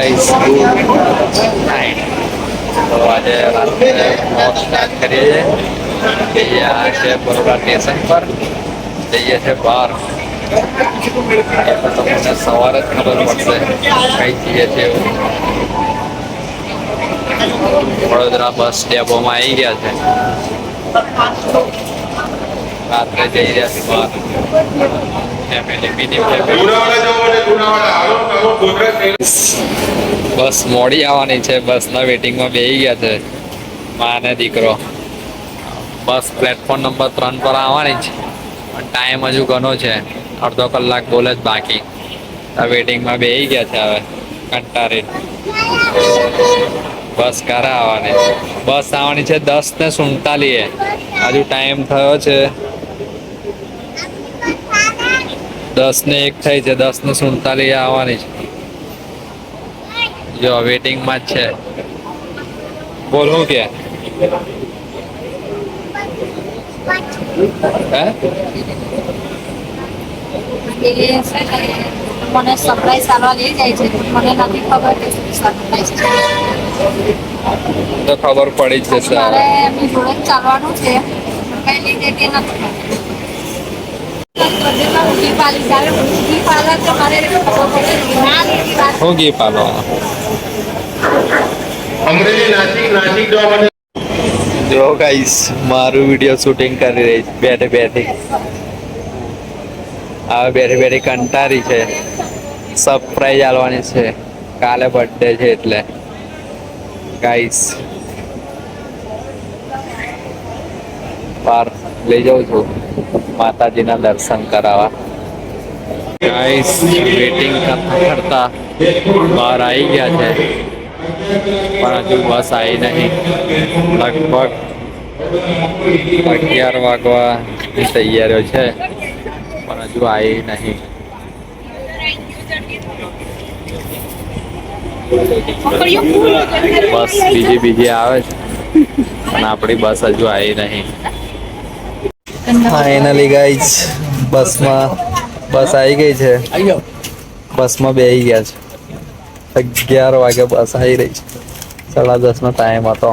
Guys good night. તો આજે રાત્રે વ્લોગ સ્ટાર્ટ કરીએ છીએ. જઈએ છે બરોડા સ્ટેશન પર, જઈએ છે બહાર. એ તો તમને સવારે જ ખબર પડશે કઈ જઈએ છે એવું. વડોદરા બસ ડેપોમાં આવી ગયા છે. રાત્રે જઈ રહ્યા છે બહાર. બસ મોડી આવવાની છે. બસના વેટિંગમાં બેસી ગયા છે મા ને દીકરો. બસ પ્લેટફોર્મ નંબર 3 પર આવવાની છે, પણ ટાઈમ હજુ ઘણો છે. અડધો કલાક બોલે જ બાકી. વેટિંગમાં બેસી ગયા છે. હવે કંટાળી બસ ક્યારે આવવાની? બસ આવવાની છે 10:47. હજુ ટાઈમ થયો છે 10:01 થઈ છે. 10:47 આવવાની છે. જો વેટિંગમાં જ છે. બોલું કે મને સરપ્રાઈઝ ચાલવા લઈ જાય છે. મને નથી ખબર કે સરપ્રાઈઝ છે. તો ખબર પડી જ જશે. મારે એમની જોડે ચાલવાનું છે. કઈ લીધે કે નથી હું ગી પાલો જો ગાઈસ મારું વિડીયો શૂટિંગ કરી રહી છે બેઠે બેઠી. હવે બેઠી બેઠી કંટારી છે. સરપ્રાઈઝ આલવાની છે. કાલે બર્થડે છે એટલે ગાઈસ બહાર લઈ જાઉં છું માતાજીના દર્શન કરાવવા. ગાઈસ વેટિંગ કરતા બહાર આવી ગયા છે, પણ હજુ બસ આવી નહીં. લગભગ 11 વાગવાની તૈયારીઓ છે, પણ હજુ આવી નહીં. બસ બીજી આવે છે, પણ આપણી બસ હજુ આવી નહીં. ફાઇનલી ગાઈસ બસ આવી ગઈ છે. બસમાં બેસી ગયા છે. 11 વાગે બસ આવી રહી છે. 10:30 નો ટાઈમ હતો.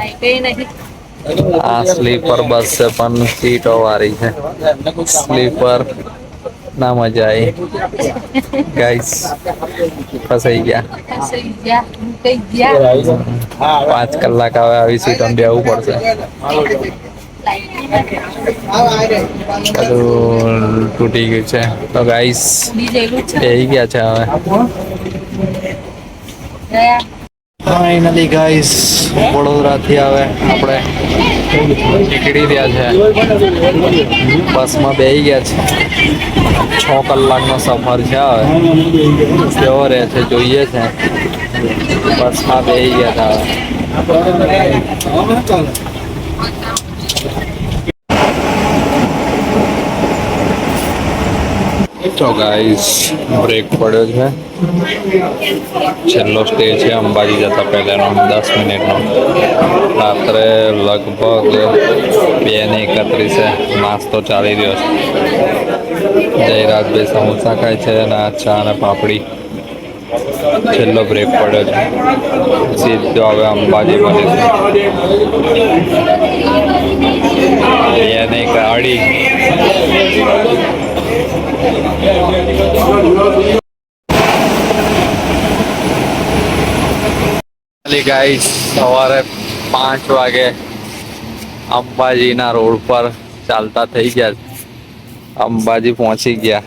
આ સ્લીપર બસ છે, પણ સીટો વાળી છે. સ્લીપર ના મજા આવી ગાઈસ. ફસાઈ ગયા. 5 કલાક હવે આવી સીટોમાં બેસવું પડશે. બધું તૂટી ગયું છે. તો ગાઈસ બેસી ગયા છે હવે. ફાઇનલી ગાઈસ વડોદરાથી હવે આપણે નીકળી રહ્યા છે. બસમાં બેસી ગયા છે. 6 કલાકનો સફર છે. હવે કેવો રહે છે જોઈએ છે. બસમાં બેસી ગયા હતા. તો ગાઈસ બ્રેક પડ્યો છે. છેલ્લો સ્ટે છે અંબાજી જતા પહેલાનો 10 મિનિટનો. રાત્રે લગભગ 2:31 નાસ્તો ચાલી રહ્યો છે. જયરાજભાઈ સમોસા ખાય છે અને ચા અને પાપડી. છેલ્લો બ્રેક પડ્યો છે. સીધો હવે અંબાજી મળીશું. 2:40 ગાઈસ સવારે 5 વાગે અંબાજીના રોડ પર ચાલતા થઈ ગયા. અંબાજી પહોંચી ગયા.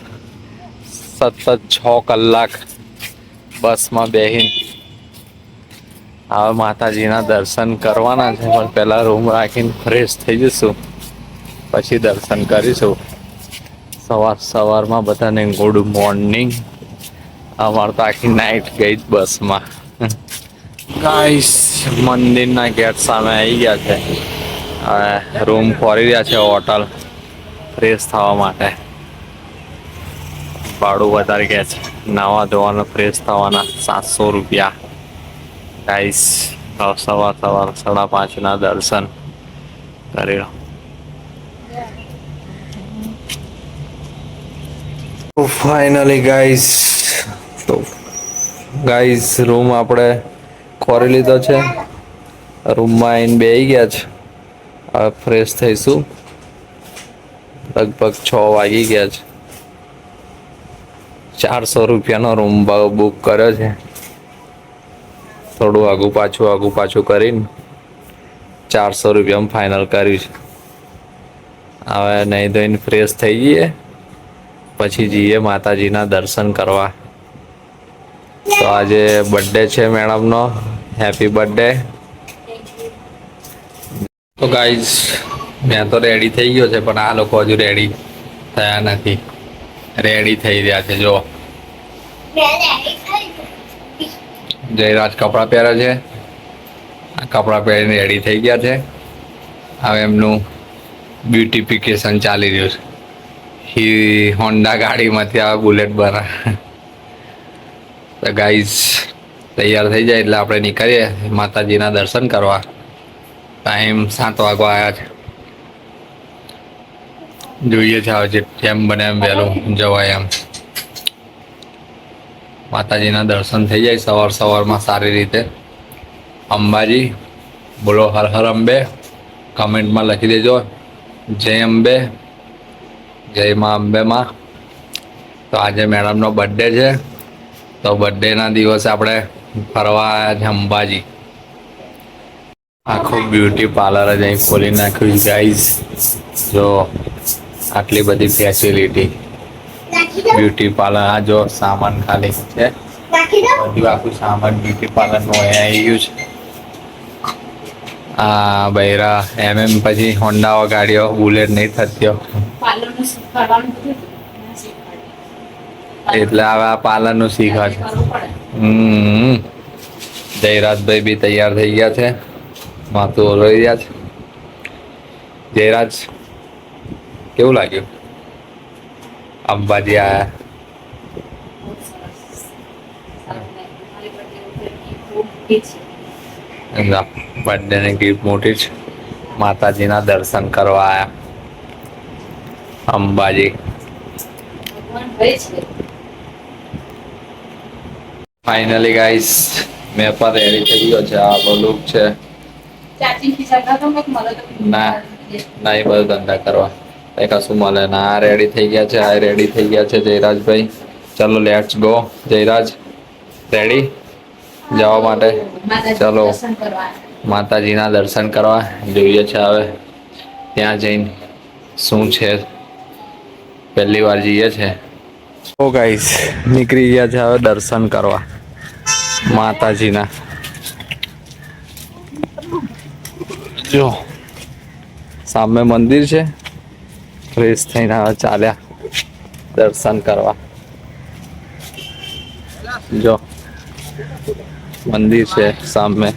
સતત 6 કલાક બસમાં બેહીને હવે માતાજીના દર્શન કરવાના છે, પણ પહેલા રૂમ રાખીને ફ્રેશ થઈ જઈશું, પછી દર્શન કરીશું. સવારમાં બધાને ગુડ મોર્નિંગ. અમારે તો આખી નાઈટ ગઈ બસમાં. ગાઈસ મંદિરના ગેટ સામે આવી ગયા છે. હવે રૂમ ખોરી રહ્યા છે હોટલ ફ્રેશ થવા માટે. ભાડું વધારે ગયા છે. નાવા ધોવાના ફ્રેશ થવાના 700 રૂપિયા. ગાઈસ સવાર 5:30 દર્શન કરી લો. ફાઇનલી ગાઈસ તો ગાઈસ રૂમ આપણે ખોરી લીધો છે. રૂમમાં આવીને બેહી ગયા છે. હવે ફ્રેશ થઈશું. લગભગ 6 વાગી ગયા છે. 400 રૂપિયાનો રૂમ બુક કર્યો છે. થોડું આગુ પાછું કરીને 400 રૂપિયામાં ફાઇનલ કર્યું છે. હવે નહીં ધોઈને ફ્રેશ થઈ જઈએ, પછી જઈએ માતાજીના દર્શન કરવા. તો આજે બર્થડે છે મેડમનો. Happy birthday. તો ગાઈઝ મેં તો રેડી થઈ ગયો છે, પણ આ લોકો હજુ રેડી થયા નથી. રેડી થઈ રહ્યા છે. જો જયરાજ કપડાં પહેરે છે. આ કપડાં પહેરીને રેડી થઈ ગયા છે. હવે એમનું બ્યુટિફિકેશન ચાલી રહ્યું છે. હોન્ડા ગાડીમાંથી આવે બુલેટ બના. તો ગાઈઝ તૈયાર થઈ જાય એટલે આપણે નીકળીએ માતાજીના દર્શન કરવા. ટાઈમ 7 વાગવા આવ્યા છે. જોઈએ છે હવે જેમ બને એમ વહેલું જવાય એમ. માતાજીના દર્શન થઈ જાય સવારમાં સારી રીતે. અંબાજી બોલો, હર હર અંબે. કમેન્ટમાં લખી દેજો જય અંબે, જય માં અંબે માં. તો આજે મેડમનો બર્થડે છે, તો બર્થડેના દિવસે આપણે ફરવા આવ્યા છે અંબાજી. આખું બ્યુટી પાર્લર જ અહીં ખોલી નાખ્યું ગાઈઝ. જો આટલી બધી ફેસિલિટી બ્યુટી પાર્લર. આ જો સામાન ખાલી છે, બધું આખું સામાન બ્યુટી પાર્લરનું અહીંયા આવી ગયું છે. આ બૈરા પછી હોન્ડા ગાડીઓ, બુલેટ નહીં થતી. એટલે હવે આ પાર્લરનું શીખવા છે. જયરાજભાઈ બી તૈયાર થઈ ગયા છે. માથું ઓળવી રહ્યા છે. જયરાજ કેવું લાગ્યું અંબાજી આયા? બર્થડે ની ગિફ્ટ મોટી છે. માતાજીના દર્શન કરવા આયા અંબાજી. ફાઇનલી ગાઈસ મેં પણ રેડી થઈ ગયો છે. આ લુક છે. ના ના, એ બધું ધંધા કરવા કઈ કશું મળે ના. આ રેડી થઈ ગયા છે. આ રેડી થઈ ગયા છે જયરાજભાઈ. ચલો લેટ્સ ગો. જયરાજ રેડી જવા માટે? ચલો માતાજીના દર્શન કરવા. જોઈએ છે હવે ત્યાં જઈને શું છે. પહેલી વાર જઈએ છે. ઓ ગાઈસ નીકળી ગયા છે હવે દર્શન કરવા માતાજીના. જો સામે મંદિર છે. ફ્રેશ થઈને હવે ચાલ્યા દર્શન કરવા. જો મંદિર છે સામે.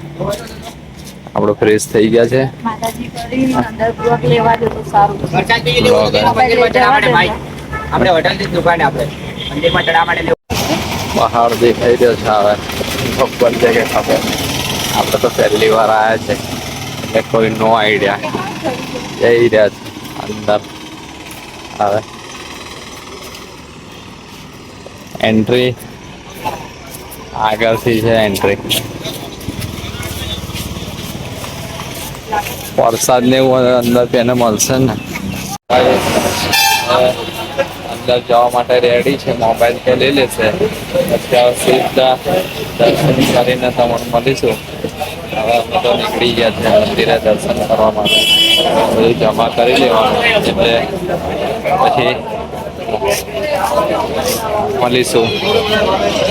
આપણે ફ્રેશ થઈ ગયા છે. પહાડ દેખાઈ રહ્યો છે. હવે ખબર છે કે ખબર, આપણે તો પહેલી વાર આવ્યા છે એટલે કોઈ નો આઈડિયા. જઈ રહ્યા છે અંદર. હવે એન્ટ્રી આગળથી છે. એન્ટ્રી વરસાદ ને એવું અંદર તેને મળશે ને. અંદર જવા માટે રેડી છે. મોબાઈલ તો લઈ લેશે. પછી સીધા દર્શન કરીને તમને મળીશું. હવે અમે તો નીકળી ગયા છે મંદિરે દર્શન કરવા માટે. બધું જમા કરી લેવાનું એટલે પછી મળીશું.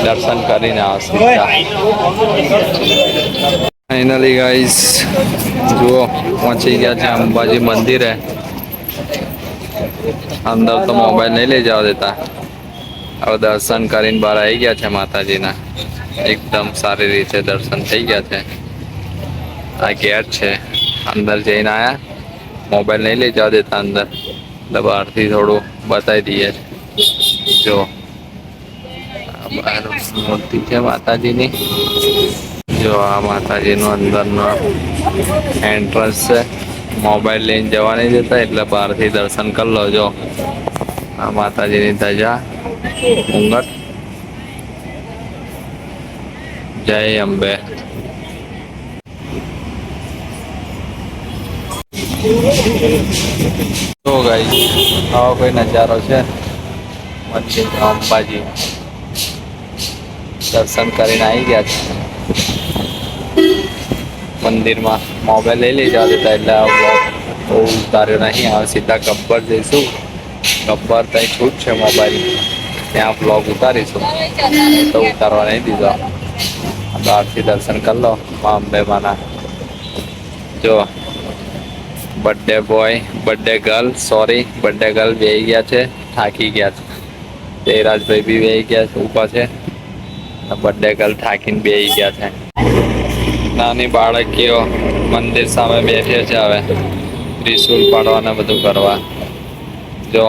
દર્શન કરીને આવશું. ફાઇનલી ગાઈસ જુઓ પહોંચી ગયા છે અંબાજી મંદિરે. અંદર તો મોબાઈલ નહીં લઈ જવા દેતા. હવે દર્શન કરીને બહાર આવી ગયા છે માતાજીના. એકદમ સારી રીતે દર્શન થઈ ગયા છે. આ ગેટ છે. અંદર જઈને આયા. મોબાઈલ નહીં લઈ જવા દેતા અંદર, એટલે બહારથી થોડું બતાવી દઈએ. જો બહાર મૂર્તિ છે માતાજીની. જો આ માતાજીનું અંદરનો એન્ટ્રન્સ છે. મોબાઈલ લઈને જવા નહીં દેતા એટલે બહારથી દર્શન કરી લો. જો આ માતાજીની ધજા ઘૂંઘટ. જય અંબે. તો ગાઈસ આવો કોઈ નજારો છે મંદિર અંબાજી. દર્શન કરીને આવી ગયા છે મંદિરમાં. મોબાઈલ લઈ લેજા હતા એટલે આ બ્લોગ બહુ ઉતાર્યો નહીં. હવે સીધા ગબ્બર જઈશું. ગબ્બર ત્યાં છૂટ છે મોબાઈલ, ત્યાં બ્લોગ ઉતારીશું. તો ઉતારવા નહીં દીધો. બહારથી દર્શન કરી લો મા અંબે માના. જો birthday boy, birthday girl, sorry birthday girl બેહી ગયા છે, થાકી ગયા છે. જયરાજભાઈ બી બેહી ગયા છે, ઊભા છે. બર્થડે ગર્લ થાકીને બેહી ગયા છે. નાની બાળકીઓ મંદિર સામે બેઠે છે. હવે ત્રિશુલ પાડવાને બધું કરવા. જો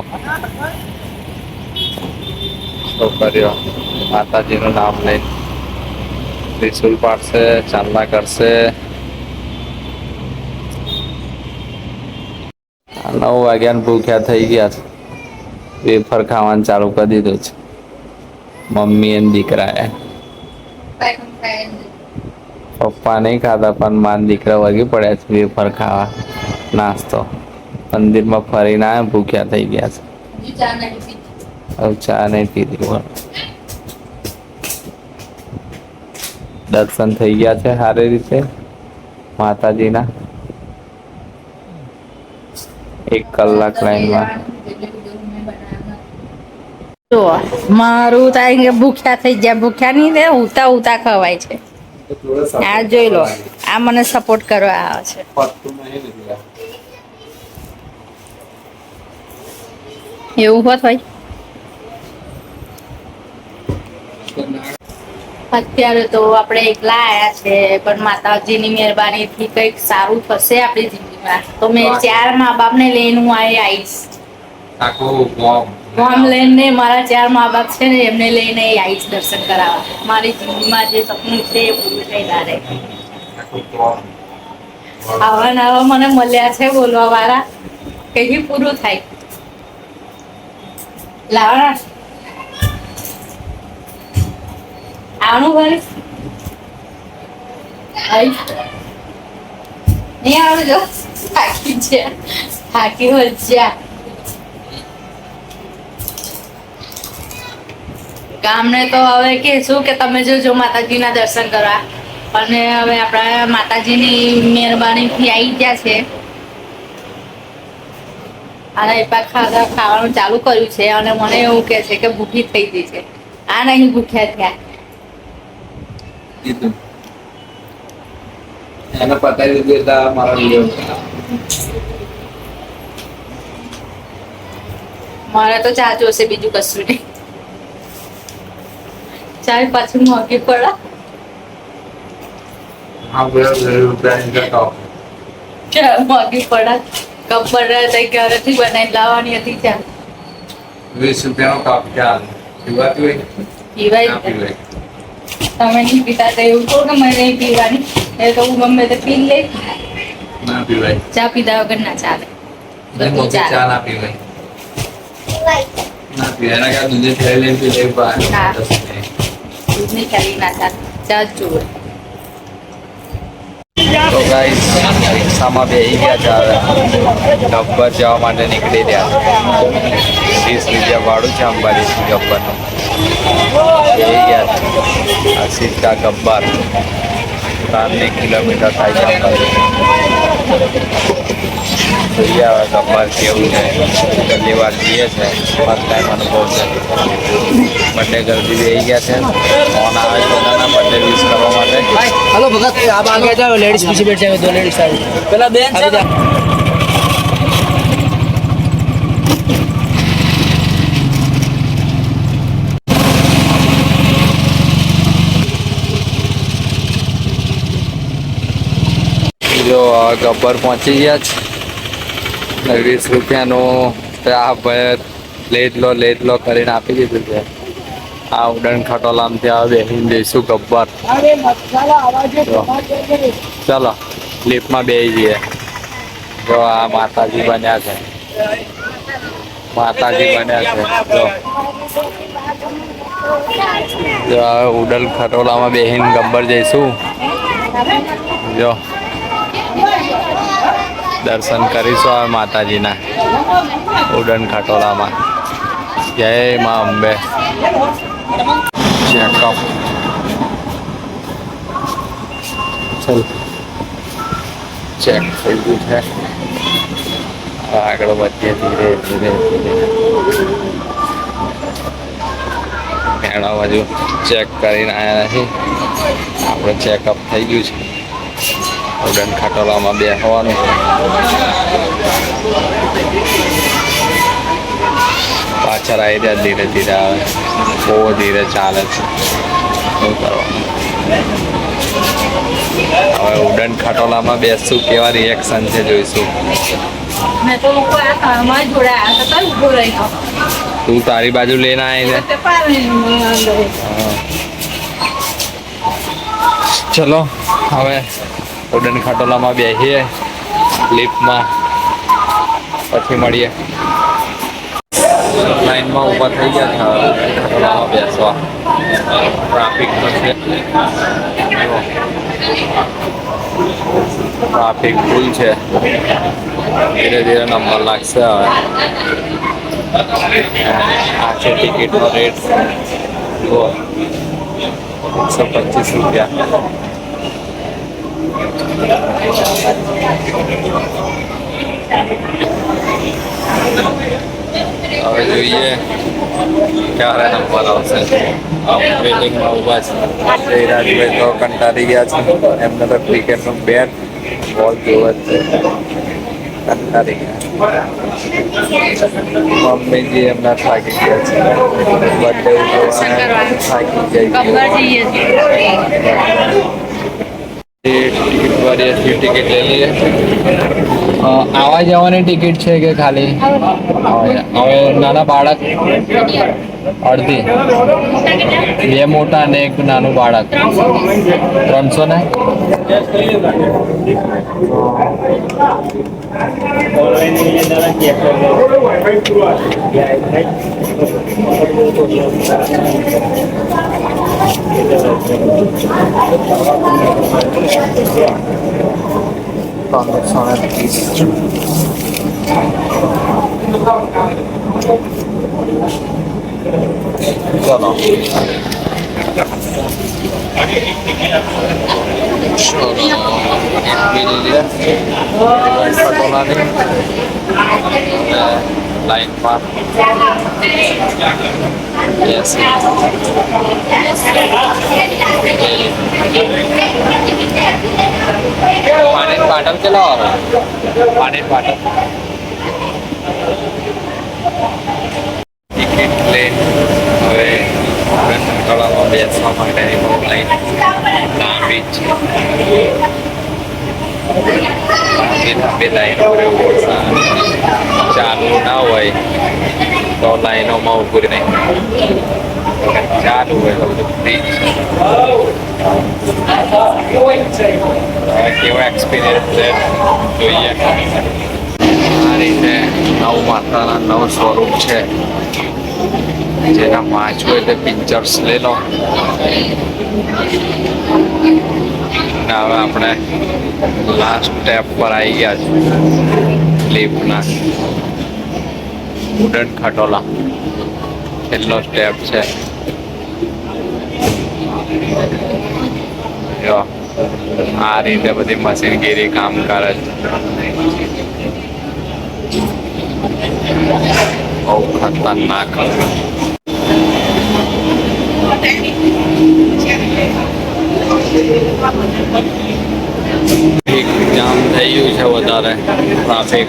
છોકરીઓ માતાજીનું નામ લઈને ત્રિશુલ પાડશે, ચાંદલા કરશે. 9 વાગ્યાને ભૂખ્યા થઈ ગયા છે. વેફર ખાવાનું ચાલુ કરી દીધું છે મમ્મી અને દીકરાએ. પપ્પા નહીં ખાતા પણ માન દીકરા વળગી પડ્યા છે વેફર ખાવા. નાસ્તો મંદિરમાં ફરીને આવ્યા, ભૂખ્યા થઈ ગયા છે. હવે ચા નહીં પીધી. દર્શન થઈ ગયા છે સારી રીતે માતાજીના. 1 કલાક લાઈનમાં. જો મારું થાય કે ભૂખ્યા થઈ ગયા. ભૂખ્યા નહીં ને ઉતા ઉતા ખવાય છે. આ જોઈ લો, આ મને સપોર્ટ કરવા આવે છે. એવું હોત ભાઈ. અત્યારે તો આપણે એકલા આયા છે, પણ માતાજીની મહેરબાનીથી કંઈક સારું થશે આપણી જિંદગીમાં. તો મેં 4 મા બાપને લઈને હું આવીશ. ગામ લઈને મારા 4 મા બાપ છે ને એમને લઈને આવીશ દર્શન કરાવવા. મારી જિંદગીમાં જે સપનું છે એ પૂરું થઈ ના રહે. આવા નવા મને મળ્યા છે બોલવા વાળા, કઈ પૂરું થાય. લાવણા આવનું ભાઈ નહીં આવજો. થાકી છે, થાકી વચ્ચા. ગામને તો હવે કહેશું કે તમે જો માતાજીના દર્શન કરવા. અને હવે આપણા માતાજીની મહેરબાનીથી આવી ગયા છે. અને ખાવાનું ચાલુ કર્યું છે અને મને એવું કહે છે કે ભૂખી થઈ ગઈ છે. આ નહીં ભૂખ્યા થયા. એને પતાવી દીધું એટલે મારા વિડીયો. મારે તો ચા જોશે, બીજું કશું નહીં. ચા પાછું મોંઘી પડે. મોંઘી પડે. કપ પડે ઘરેથી બનાવી લાવવાની હતી ચા. 20 રૂપિયાનો કપ ચા પીવાતી હોય. પીવાય. તમે નહીં પીતા તો એવું કહો કે મને નહીં પીવાની. એ તો હું ગમે તે પી લે. ના પીવાય. ચા પીધા વગર ના ચાલે. ચા ના પીવાય. ના પીવાય. એના કારણે દૂધ ખાઈ લઈને પી લેવું પડે. દૂધની ખાલી ના ચાલે, ચા જ જોવે. તો ગાઈસ રિક્ષામાં બેસી ગયા છે. હવે ગબ્બર જવા માટે નીકળી રહ્યા. 30 રૂપિયા ભાડું છે અંબાજી ગબ્બરનું. બેસી ગયા છે. આ સીધા ગબ્બર 3 કિલોમીટર થાય છે અંબાજી. જોઈએ હવે ગબ્બર કેવું છે. પહેલી વાર જઈએ છે, ફર્સ્ટ ટાઈમ અનુભવ છે. બર્થડે ગર્લથી બેસી ગયા છે. ફોન આવે છે બધાના બર્થડે વિશ કરવા માટે. हेलो भगत आप आगे आ जाओ, लेडीज पीछे बैठ जाएंगे. 2 लेडीज आएंगी. पहला बेन से જો ગબ્બર પહોંચી ગયા છે. 20 રૂપિયાનું આ ભાઈ લેટ લો કરીને આપી દીધું છે. આ ઉડન ખટોલામથી આવે બેસીને જઈશું ગબ્બર. ચલો લિફ્ટમાં બેસી જઈએ. જો આ માતાજી બન્યા છે. માતાજી બન્યા છે. જો જો હવે ઉડલ ખટોલામાં બેહીને ગબ્બર જઈશું. જો દર્શન કરીશું હવે માતાજીના ઉડન ખટોલામાં. જય મા અંબે. ચેકઅપ ચલ ચેક થઈ ગયું છે. આગળ વધીએ ધીરે ધીરે ધીરે. મેળા બાજુ ચેક કરીને આવ્યા નથી. આપણે ચેકઅપ થઈ ગયું છે. ઉડન ખટોલામાં બેસવાનું. પાછળ આવી રહ્યા ધીરે ધીરે આવે. બહુ ધીરે ચાલે છે. શું કરવાનું? હવે ઉડન ખટોલામાં બેસશું, કેવા રિએક્શન છે જોઈશું. મેં તો લોકો આ કારમાં જોડાયા હતા તો ઉભો રહ્યો. તું તારી બાજુ લઈને આવી ને. ચલો હવે ઉડન ખટોલામાં બેસીએ લિફ્ટમાં, પછી મળીએ. લાઈનમાં ઊભા થઈ ગયા છે હવે ખટોલામાં બેસવા. ટ્રાફિક તો છે, ટ્રાફિક ફૂલ છે. ધીરે ધીરે નંબર લાગશે હવે. આ છે ટિકિટનો રેટ. જુઓ 125 રૂપિયા. હવે જોઈએ ક્યારે નંબર આવશે. વેટિંગમાં ઊભા છે. જયરાજભાઈ તો કંટાળી ગયા છે. એમને તો ક્રિકેટનું બેટ બોલ જોવે જ છે. કંટાળી ગયા. મમ્મીજી એમના થાકી ગયા છે. બર્થડે ઉજવવા થાકી જાય. ટિકિટ લઈ લઈએ. આવા જવાની ટિકિટ છે કે ખાલી હવે નાના બાળક અડધી, બે મોટા અને એક નાનું બાળક 300 ને. લાઈનમાં પાણી પાટલ કેટલા આવે? પાણી પાટલ ટિકિટ લઈને હવે તળાવમાં બેસવા માટેની બહુ લાઈન લાંબી છે. લાંબી લાઈનો ચાલુ ના હોય તો લાઈનોમાં ઉભું નહીં, ચાલુ હોય તો બધું ફ્રી છે. કેવો એક્સપિરિયન્સ છે જોઈએ. આ રીતે નવ માતાના 9 સ્વરૂપ છે. જેના વાંચવું એટલે પિક્ચર્સ લઈ લો. હવે આપણે લાસ્ટ સ્ટેપ પર આવી ગયા છે લિફ્ટના. ઉડન ખટોલા છેલ્લો સ્ટેપ છે. જો આ રીતે બધી મશીનગીરી કામ કરે છે. બહુ ખતરનાક. જામ થઈ ગયું છે વધારે ટ્રાફિક.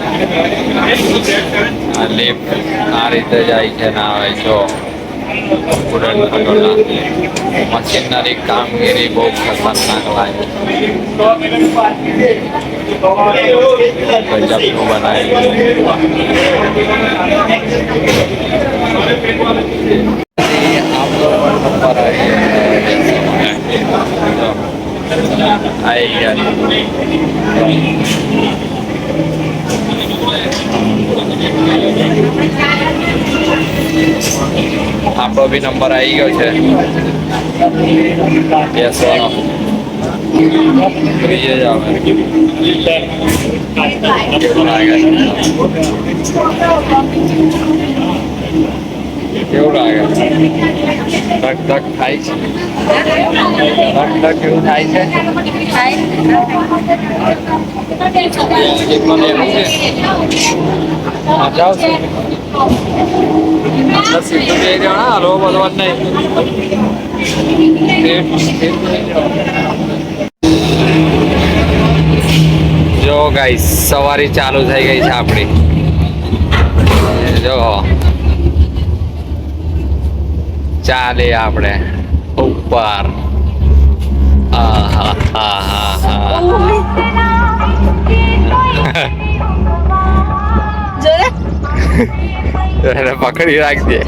આ લિફ્ટ આ રીતે જાય છે ના આવે. જો ઉડન ખટોલા મશીનરી કામગીરી બહુ ખતરનાક લાગે. ગજબનું બનાવ્યું. આવી ગયા આપણો બી નંબર આવી ગયો છે બેસવાનો. જોઈએ જ આવે કેવું લાગે કેવું લાગે ધક ધક થાય છે ધક ધક એવું થાય છે. મને એવું છે મજા આવશે. સીધું જઈ જવાના હલવો બોલવા જ નહીં. જો ગાઈસ સવારી ચાલુ થઈ ગઈ છે આપણી. જો ચાલે આપણે ઉપર. આહા હા હા એને પકડી રાખજે.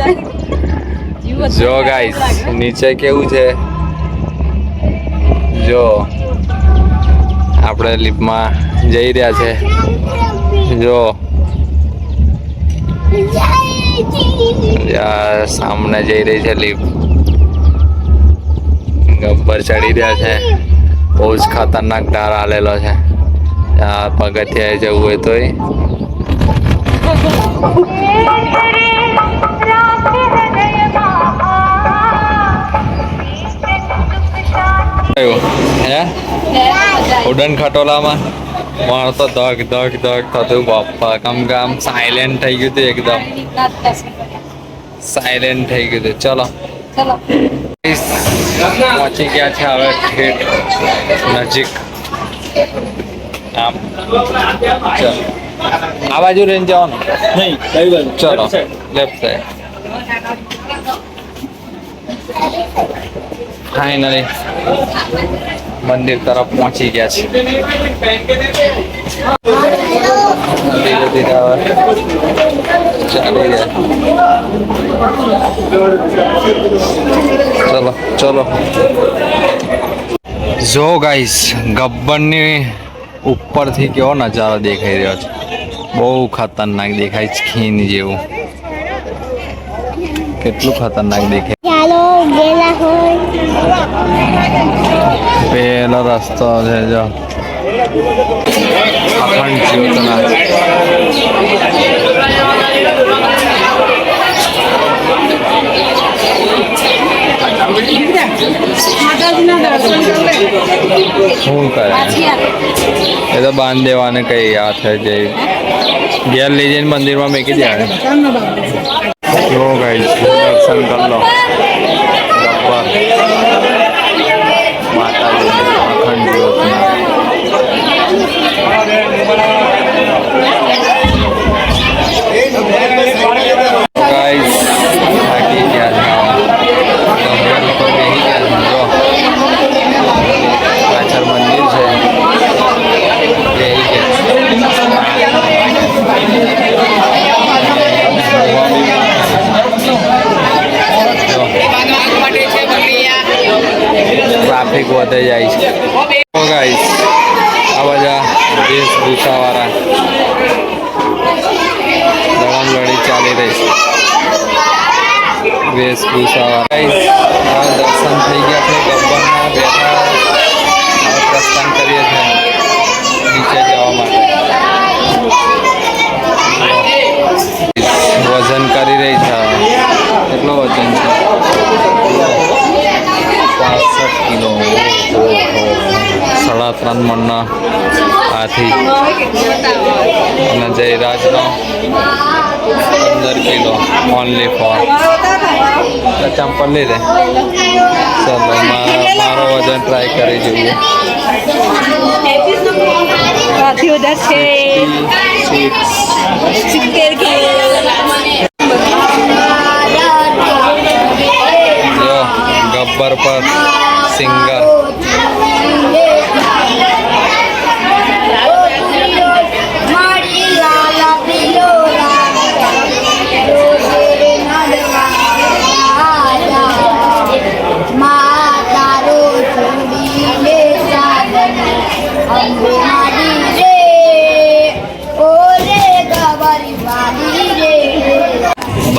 જો ગાઈસ નીચે કેવું છે જો આપણે લિફ્ટમાં જઈ રહ્યા છે. જો સામને જઈ રહી છે લિફ્ટ. ગબ્બર ચડી રહ્યા છે. બહુ જ ખતરનાક ડાર આલેલો છે. આ પગથિયે જવું હોય તોય હે ઉડન ખટોલામાં મારે તો ધક ધક ધક થતું બાપા. કેમ કે આમ સાયલેન્ટ થઈ ગયું હતું એકદમ સાયલેન્ટ થઈ ગયું હતું. ચલો પહોંચી ગયા છે હવે ઠેઠ નજીક. આમ ચલો આ બાજુ રહીને જવાનું નહીં કઈ બાજુ ચલો લેફ્ટ સાઈડ. ફાઇનલી મંદિર તરફ પહોંચી ગયા છે. ધીરે ધીરે હવે ચાલી રહ્યા. ચલો ચલો જો ગાઈસ ગબ્બરની ઉપરથી કેવો નજારો દેખાઈ રહ્યો છે. બહુ ખતરનાક દેખાય છે. ખીન જેવું કેટલું ખતરનાક દેખાય. પેલો રસ્તો છે જો અખંડ જ્યોતના. શું કરે એ તો બાંધ દેવાને કઈ હાથ જે ઘેર લઈ જઈને મંદિરમાં મેકી દેવાને. જો ગાઈસ દર્શન કર લો માતાજી અખંડ જ્યોતના. ગાઈસ થાકી ગયા છે. ડુંગર ઉપર બેસી ગયા છે. જો પાછળ મંદિર છે બેસી ટ્રાફિક વધે જાય છે. ગાઈસ આ બધા વેશભૂષાવાળા લડમલડી ચાલી રહી છે. વેશભૂષાવાળા દર્શન થઈ ગયા છે. ગબ્બરના બેઠા હવે પ્રસ્થાન કરીએ છીએ નીચે જવા માટે. વજન કરી રહી છે. કેટલો વજન છે? 65 કિલો. 3.5 મણના હાથી. અને જયરાજનો 15 કિલો ઓનલી ફોર. ચંપલ લઈ લે. ચલો મારો વજન ટ્રાય કરી જોઈએ. હાથી ઉધર છે 70 કિલો. જો ગબ્બર પર સિંગર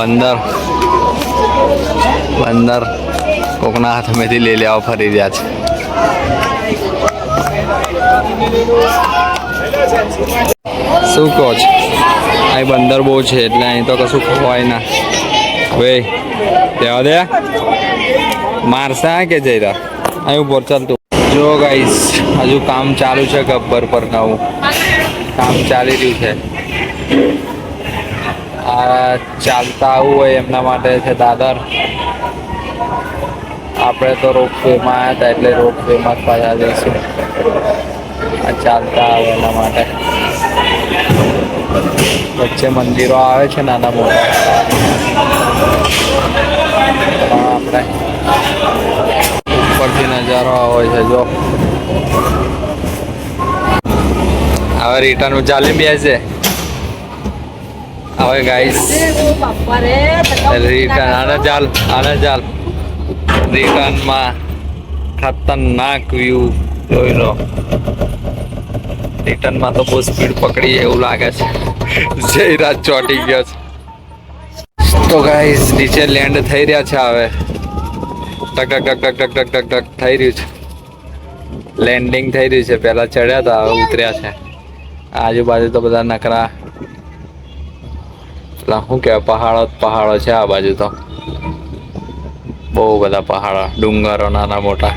બંદર બંદર કોકના હાથમાંથી લઈ લેવા ફરી રહ્યા છે. શું કહો છો? અહીં બંદર બહુ છે એટલે અહીં તો કશું ખવાય ના. હવે રહેવા દે, મારસા કે જઈ અહીં ઉપર ચાલતું. જો ગાઈસ હજુ કામ ચાલુ છે. ગબ્બર પર નવું કામ ચાલી રહ્યું છે. આ ચાલતા આવવું હોય એમના માટે છે દાદર. આપણે તો રોપવેમાં આવ્યા હતા એટલે રોપવેમાં જ પાછા જઈશું. આ ચાલતા આવે એના માટે. વચ્ચે મંદિરો આવે છે નાના મોટા. આપણે ઉપરથી નજારો આવે છે. જો હવે રિટર્ન ચાલી બેસે. હવે ગાઈસ રિટર્ન આને ચાલ રિટર્નમાં ખતરનાક વ્યૂ જોઈ લો. રિટર્નમાં તો બહુ સ્પીડ પકડી એવું લાગે છે. જયરાજ ચોટી ગયો છે. તો ગાઈસ નીચે લેન્ડ થઈ રહ્યા છે. હવે ટક ટક ટક ટક ટક ટક ટક થઈ રહ્યું છે. લેન્ડિંગ થઈ રહ્યું છે. પહેલા ચડ્યા હતા હવે ઉતર્યા છે. આજુબાજુ તો બધા નકરા શું કહેવાય પહાડો છે. આ બાજુ તો બહુ બધા પહાડો ડુંગરો નાના મોટા.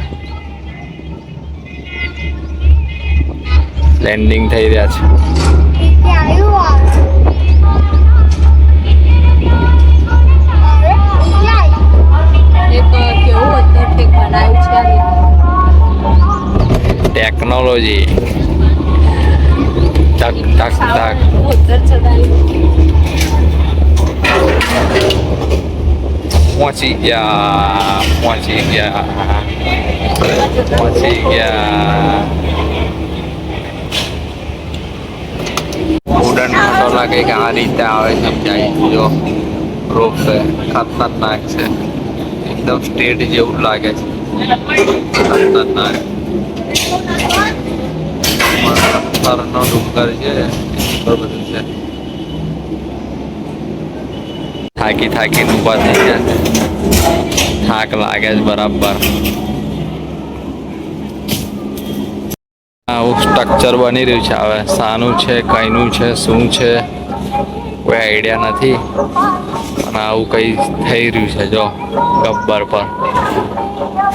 લેન્ડિંગ થઈ રહ્યા છે. ટેકનોલોજી ટક ટક ટક. પહોંચી ગયા. ઉડન ખટોલા કંઈક આ રીતે આવે સમજાય. જો રોપ છે ખતરનાક છે. એકદમ સ્ટેટ જેવું લાગે છે. ખતરનાક પથ્થરનો ડુંગર છે. બધું છે. થાકીને ઊભા થઈ ગયા. થાક લાગે છે બરાબર. આવું સ્ટ્રક્ચર બની રહ્યું છે. હવે શાનું છે કઈનું છે શું છે કોઈ આઈડિયા નથી. પણ આવું કઈ થઈ રહ્યું છે. જો ગબ્બર પર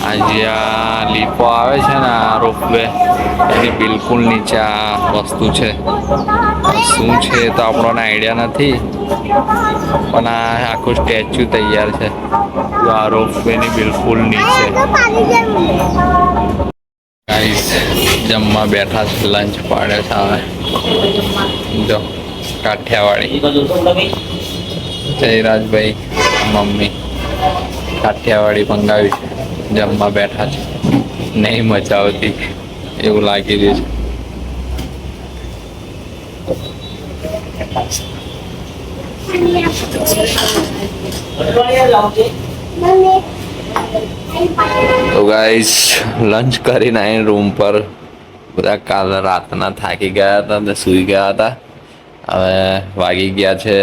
આ જે આ લીપો આવે છે ને આ રોપવે એની બિલકુલ નીચે આ વસ્તુ છે. શું છે તો આપણને આઈડિયા નથી. પણ આ આખું સ્ટેચ્યુ તૈયાર છે. જો આ રોપવેની બિલકુલ નીચે. ગાઈસ જમવા બેઠા છે. લંચ પાડે છે. હવે જો કાઠિયાવાડી જયરાજભાઈ મમ્મી કાઠિયાવાડી મંગાવી છે. જમવા બેઠા છે. નહીં મજા આવતી એવું લાગી રહ્યું છે. તો ગાઈસ લંચ કરીને આવીને રૂમ પર બધા કાલ રાતના થાકી ગયા હતા અને સૂઈ ગયા હતા. હવે વાગી ગયા છે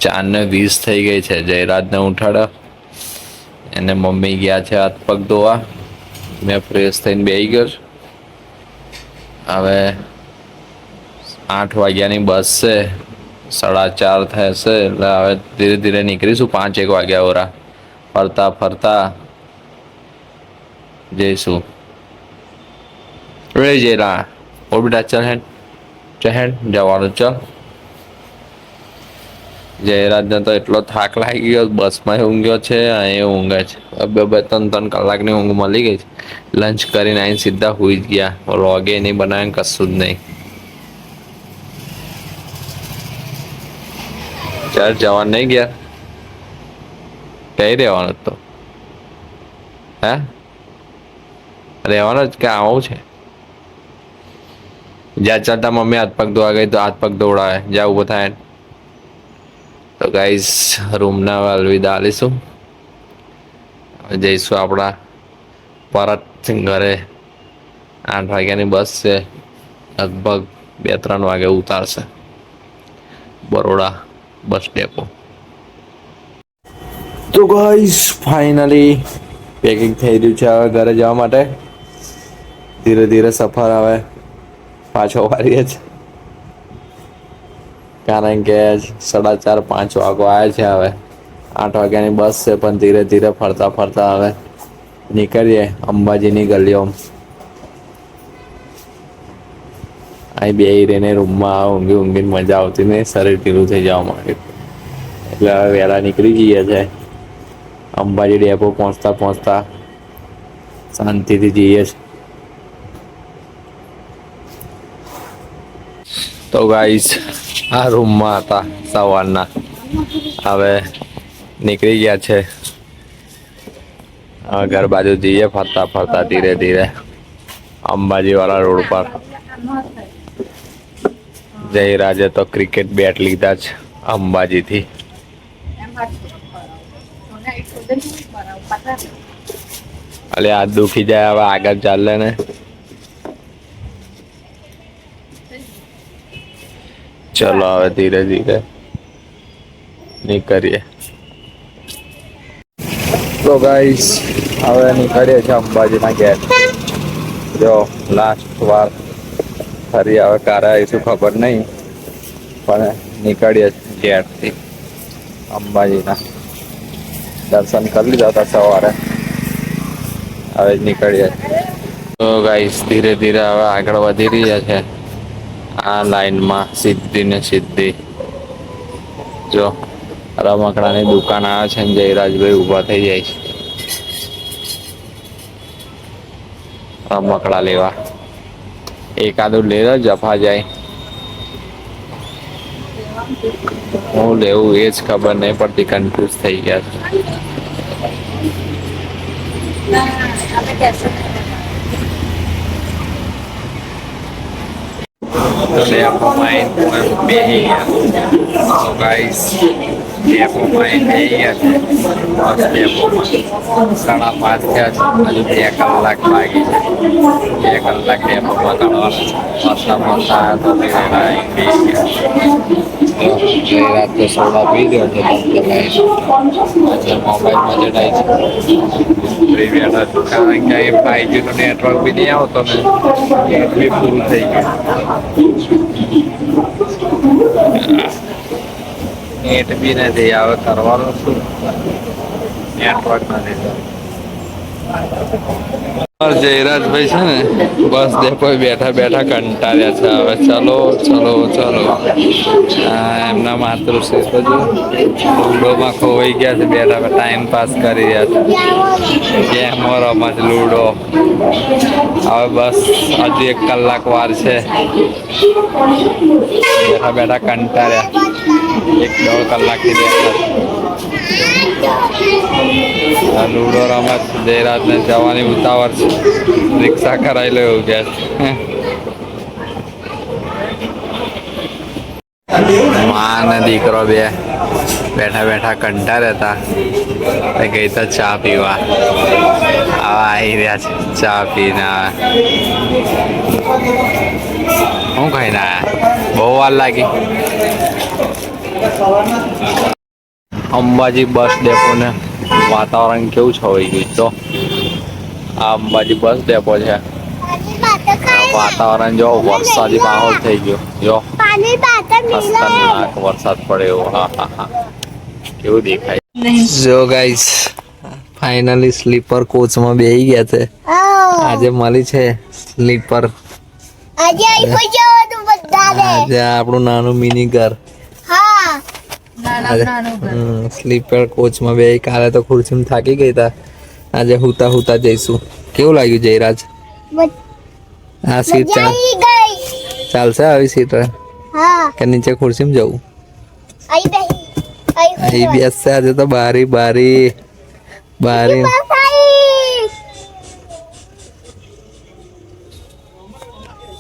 4:20 થઈ ગઈ છે. જયરાજને ઉઠાડ્યો. એને મમ્મી ગયા છે હાથ પગ ધોવા. મેં ફ્રેશ થઈને બેસી ગયો. હવે 8 વાગ્યાની બસ છે. 4:30 થશે એટલે હવે ધીરે ધીરે નીકળીશું. 5-1 વાગ્યા ઓરા ફરતા જઈશું. રે જયરા ઓ બેટા ચહેડ જવાનું. ચાલ જયરાજને તો એટલો થાક લાગી ગયો. બસમાં ઊંઘ્યો છે. અહીં ઊંઘે છે. 2-3 કલાકની ઊંઘ મળી ગઈ છે. લંચ કરીને અહીં સીધા સુઈ જ ગયા. રોગે નહીં બનાવે કશું જ નહીં. ચાલ જવાનું નહીં ગયા. કઈ રહેવાનું તો હે રહેવાનું જ કે આવું છે. જ્યાં ચાલતા મમ્મી હાથ પગ ધોવા ગઈ તો હાથ પગ દોડાવે. જ્યાં ઊભો થાય. તો ગાઈસ રૂમના અલવિદા આલીશું. જઈશું આપણા પરત ઘરે. 8 વાગ્યાની બસ છે. લગભગ 2-3 વાગે ઉતારશે બરોડા બસ ડેપો. તો ગાઈસ ફાઇનલી પેકિંગ થઈ રહ્યું છે હવે ઘરે જવા માટે. ધીરે ધીરે સફર હવે પાછો વારીએ છે, કારણ કે 4:30 5 વાગો આવ્યા છે. હવે 8 વાગ્યાની બસ છે, પણ ધીરે ધીરે ફરતા ફરતા હવે નીકળીએ અંબાજીની ગલીઓ. અહીં બે રહીને રૂમમાં ઊંઘી ઊંઘીને મજા આવતી નહીં, શરીર ઢીલું થઈ જવા માંગે, એટલે હવે વહેલા નીકળી જઈએ છે. અંબાજી ડેપો પહોંચતા પહોંચતા શાંતિથી જઈએ છે. તો ગાઈસ આ રૂમમાં હતા સવારના, હવે નીકળી ગયા છે. હવે ઘર બાજુ જઈએ ફરતા ફરતા ધીરે ધીરે અંબાજી વાળા રોડ પર. જયરાજે તો ક્રિકેટ બેટ લીધા છે અંબાજીથી. અલે હાથ દુખી જાય, હવે આગળ ચાલે ને. ચલો હવે ધીરે ધીરે નીકળીએ. તો ગાઈસ હવે નીકળીએ છીએ અંબાજીના ગેટ. જો લાસ્ટ વાર ફરી હવે ક્યારે આવીશું ખબર નહીં, પણ નીકળીએ ગેટથી. અંબાજીના દર્શન કરી લીધા હતા સવારે, હવે જ નીકળીએ. તો ગાઈસ ધીરે ધીરે હવે આગળ વધી રહ્યા છે આ લાઈનમાં, સીધી ને સીધી. જો રમકડાની દુકાન આવે છે ને જયરાજભાઈ ઊભા થઈ જાય છે રમકડા લેવા. એકાદું લે જફા જાય, હું લેવું એ જ ખબર નહીં પડતી, કન્ફ્યુઝ થઈ ગયા છે. તો ડેપોમાં બેસી ગયા. તો ગાઈસ ડેપોમાં બેસી ગયા છે, બસ ડેપોમાં 5:30 થયા છે. હજુ 2 કલાક લાગી છે. 2 કલાક ડેપોમાં કાઢવાના. મસ્તા તો બેસી ગયા. જયરાજ તો સોડા પી ગયો છે, મોબાઈલમાં જડાય છે. કારણ કે 5G નું નેટવર્ક બી નહીં આવતો ને, નેટ બી પૂરું થઈ ગયું. નેટ બી નથી, હવે કરવાનું શું, નેટવર્ક નથી. જયરાજભાઈ છે ને બસ ડેપો બેઠા બેઠા કંટાળ્યા છે. હવે ચલો ચલો ચલો. એમના માતૃશ્રી તો જો લૂડોમાં ખોવાઈ ગયા છે, બેઠા બેઠા ટાઈમ પાસ કરી રહ્યા છે. ગેમો રમે છે લૂડો. હવે બસ હજુ 1 કલાક વાર છે. બેઠા બેઠા કંટાળ્યા, 1-1.5 કલાકથી બેઠા. લૂડો રમત. જયરાજને જવાની ઉતાવળ છે, રિક્ષા કરાવી લો એવું કે માં ને દીકરો બે બેઠા બેઠા કંટાળ્યા હતા. ગઈ તો ચા પીવા, હવે આવી રહ્યા છે ચા પીને. શું ખાઈને આયા? બહુ વાર લાગી. અંબાજી બસ ડેપો ને વાતાવરણ કેવું છવાઈ ગયું. તો આ અંબાજી બસ ડેપો છે, વાતાવરણ જો વરસાદી માહોલ થઈ ગયો. જો ખતરનાક વરસાદ પડ્યો. હા હા હા, કેવું દેખાય. જો ગાઈસ ફાઇનલી સ્લીપર કોચમાં બેસી ગયા છે. આજે મળી છે સ્લીપર. આજે આપણું નાનું મિની ઘર સ્લીપર કોચમાં બે. કાલે તો ખુરશીમાં થાકી ગઈ હતા, આજે હુતા હુતા જઈશું. કેવું લાગ્યું જયરાજ? આ સીટ ચાલશે આવી સીટ કે નીચે ખુરશીમાં જવું? અહીં બેસશે આજે તો. બારી બારી બારી.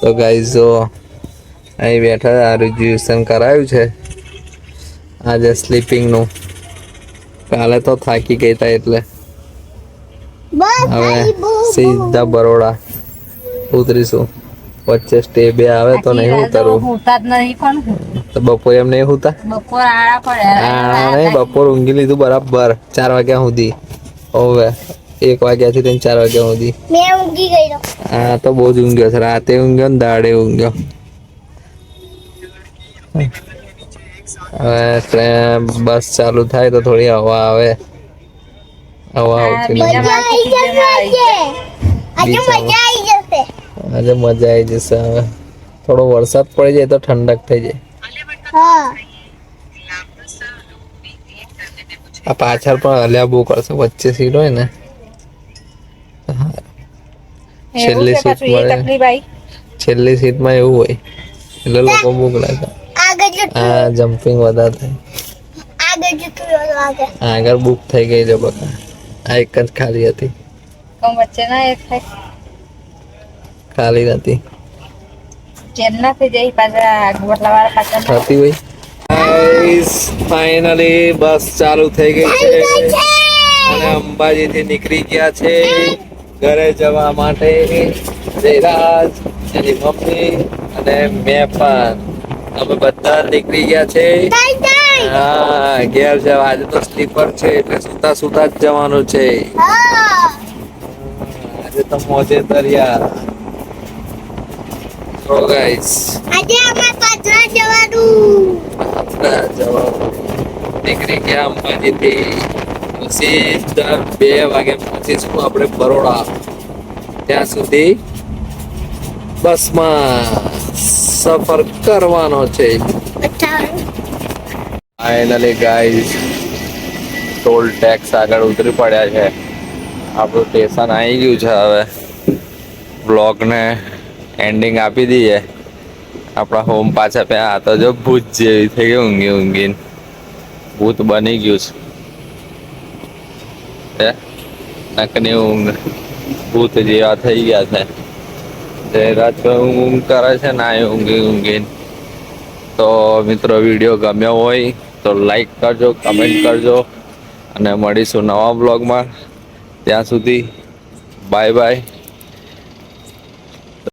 તો ગાઈસ જો અહીં બેઠા, આ રિઝર્વેશન કરાયું છે આજે સ્લીપિંગ નું. કાલે તો થાકી ગઈ હતા એટલે હવે સીધા બરોડા ઉતરીશું. વચ્ચે સ્ટે બે આવે તો નહીં ઉતરવું. તો બપોરે એમ નહીં હોતા બપોર આડા નહીં બપોર ઊંઘી લીધું બરાબર 4 વાગ્યા સુધી હવે 1 વાગ્યાથી લઈને 4 વાગ્યા સુધી મેં ઊંઘી ગયો. હા તો બહુ જ ઊંઘ્યો છે રાતે ઊંઘ્યો ને દાડે ઊંઘ્યો હવે બસ ચાલુ થાય તો થોડી હવા આવે હવા આવતી નથી. મજા આવી જશે આજે. આજે મજા આવી જશે. આજે મજા આવી જશે હવે થોડો વરસાદ પડી જાય તો ઠંડક થઈ જાય હા. આ પાછળ પણ હલ્યા બહુ કરશે વચ્ચે સીટ હોય ને છેલ્લી સીટ મળે છેલ્લી સીટમાં એવું હોય એટલે લોકો બહુ લાગે આગળ જતું હા જમ્પિંગ વધારે થાય આગળ જતું રહ્યો આગળ. આગળ બુક થઈ ગઈ છે બકા આ એક જ ખાલી હતી વચ્ચે ના એક થાય ખાલી નથી જેમ ના થઈ જાય પાછા ગોટલાવાળા પાછા થતી હોય ફાઇનલી બસ ચાલુ થઈ ગઈ છે અને અંબાજી થી નીકળી ગયા છે ઘરે જવા માટે જયરાજ એની મમ્મી અને મેં પણ અમે બધા નીકળી ગયા છે હા ઘેર જવા આજે તો સ્લીપર છે એટલે સુતા સુતા જ જવાનું છે હા. આજે તો મોજે દરિયા તો ગાઈસ આજે અમારે પાછળ જવાનું. નીકળી ગયા અંબાજીથી સીધા 2 વાગે પહોંચીશું આપણે બરોડા ત્યાં સુધી બસમાં સફર કરવાનો છે ફાઇનલી ગાઈસ ટોલ ટેક્સ આગળ ઉતરી પડ્યા છે આપણું સ્ટેશન આવી ગયું છે હવે બ્લોગને એન્ડિંગ આપી દઈએ આપણા હોમ પાછા ત્યાં આ તો જો ભૂત જેવી થઈ ગઈ ઊંઘી ઊંઘીને ભૂત બની ગયું છે નકની ઊંઘ ભૂત જેવા થઈ ગયા છે જયરાજ ઊંઘ કરે છે ના ઊંઘી ઊંઘીને તો મિત્રો વિડીયો ગમ્યો હોય તો લાઈક કરજો કમેન્ટ કરજો અને મળીશું નવા બ્લોગમાં ત્યાં સુધી બાય બાય